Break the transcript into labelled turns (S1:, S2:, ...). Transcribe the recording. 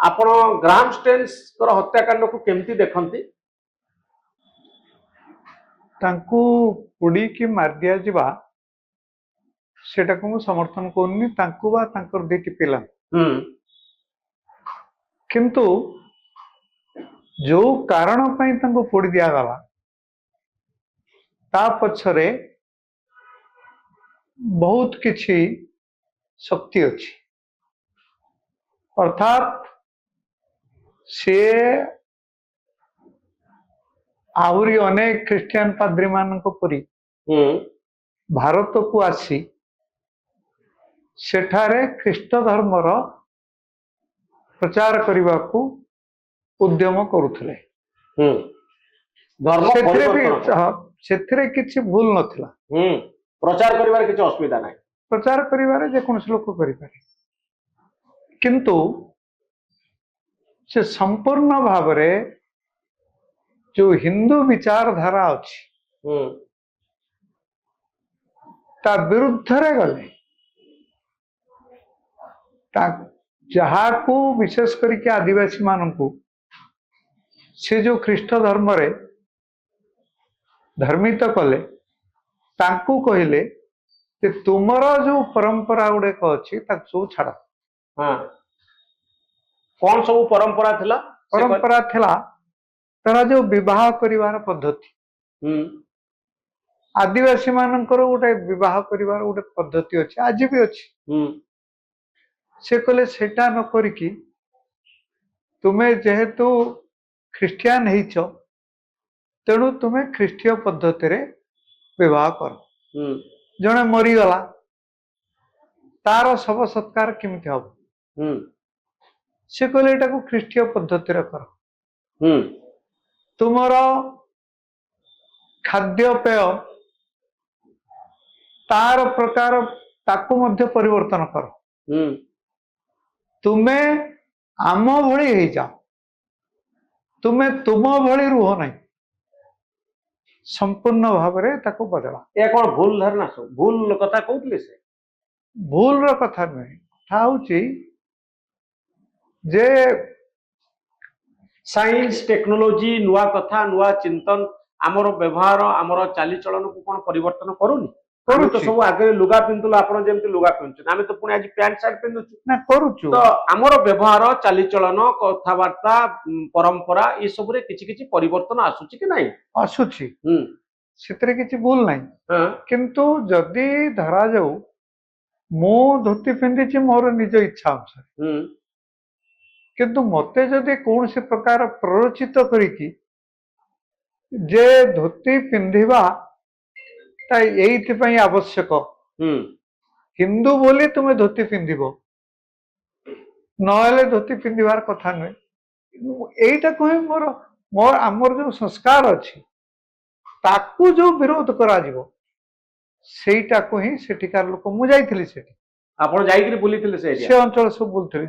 S1: आपण Graham stains हत्याकांड को केमती देखंती?
S2: तांकू पुड़ी की मार दिया जिबा सेटा को समर्थन करनी तांकू बा तांकर दिटी पिला किंतु जो कारण पई तांको पोड़ी दिया गला ता पछरे बहुत किछि शक्ति अछि अर्थात से आहुरी अनेक ख्रिस्टियन पाद्री मानक परी भारत को आसी सेठारे ख्रीष्ट धर्मर प्रचार करने को उद्यम करुले से किसी भूल नथिला
S1: प्रचार करिवार किछि असुविधा नाही
S2: प्रचार करिवारे जे कोनस लोक करि पारे किंतु से संपूर्ण भाव रे जो हिंदू विचारधारा अच्छी ता विरुद्ध रे गले जहा को विशेष करके आदिवासी मानू से जो ख्रीष्ट धर्म रे धर्मित कले तांकू कहले कि तुमर जो परंपरा गुड़े अच्छी सब छाड़
S1: कौन सब
S2: परंपरा थिला तारा जो विवाह करिवार पद्धति आदिवासी मानकर गोटे विवाह करिवार गोटे पद्धति अच्छी आज भी अच्छी से कहले सेटा न करिकी तुम्हें जेहेतु ख्रिस्टियान हेच तेणु तुम्हें ख्रीष्टीय पद्धति रे विवाह कर जने मरीगला तार शव सत्कार केमिति हम से कहले एटा को ख्रीष्टीय पद्धति रे कर तुमर खाद्य पेय तार प्रकार ताकू मध्य परिवर्तन कर तुम्हें आम भली हो जाओ तुम्हें तुम भली रुह नहीं संपूर्ण भाव रे ताको बदला
S1: ए कोन भूल धारणा भूल कथा कहउतले से
S2: भूल रो कथा नहीं था होची जे
S1: साइंस टेक्नोलॉजी नुआ कथा नुआ चिंतन आमर व्यवहार आमर चाली चलन को कोन परिवर्तन करूनी हम तो सब आगे लुगा पिंतुला आपण जेमति लुगा पिंचु आमे तो पुणी आज पैंट शर्ट पिंदुछु
S2: ना करूछु
S1: तो आमर व्यवहार चाली चलन कथावार्ता परंपरा ये सब रे किछि किछि परिवर्तन आसुची कि नाही
S2: आसुची सेतरे किछि भूल नाही किंतु जदी धरा जाऊ मो धोती पिंदिछि मोर निज इच्छा अनुसार किंतु मते जदी कौन से प्रकार प्ररोचित करिकी जे धोती पिंधिबा यही आवश्यक हिंदू बोली तुम्हें धोती पिंधिबो नहले धोती पिंधिबार कथा नुहे एटा कहि मोर मोर आमर जो संस्कार अच्छी ताकू जो विरोध करा जिवो सेटा को ही सेठिकार लोक मु जाइथिली सेठी
S1: आपण जाइकरी बुलिथिले से
S2: अंचल सब बुलथिली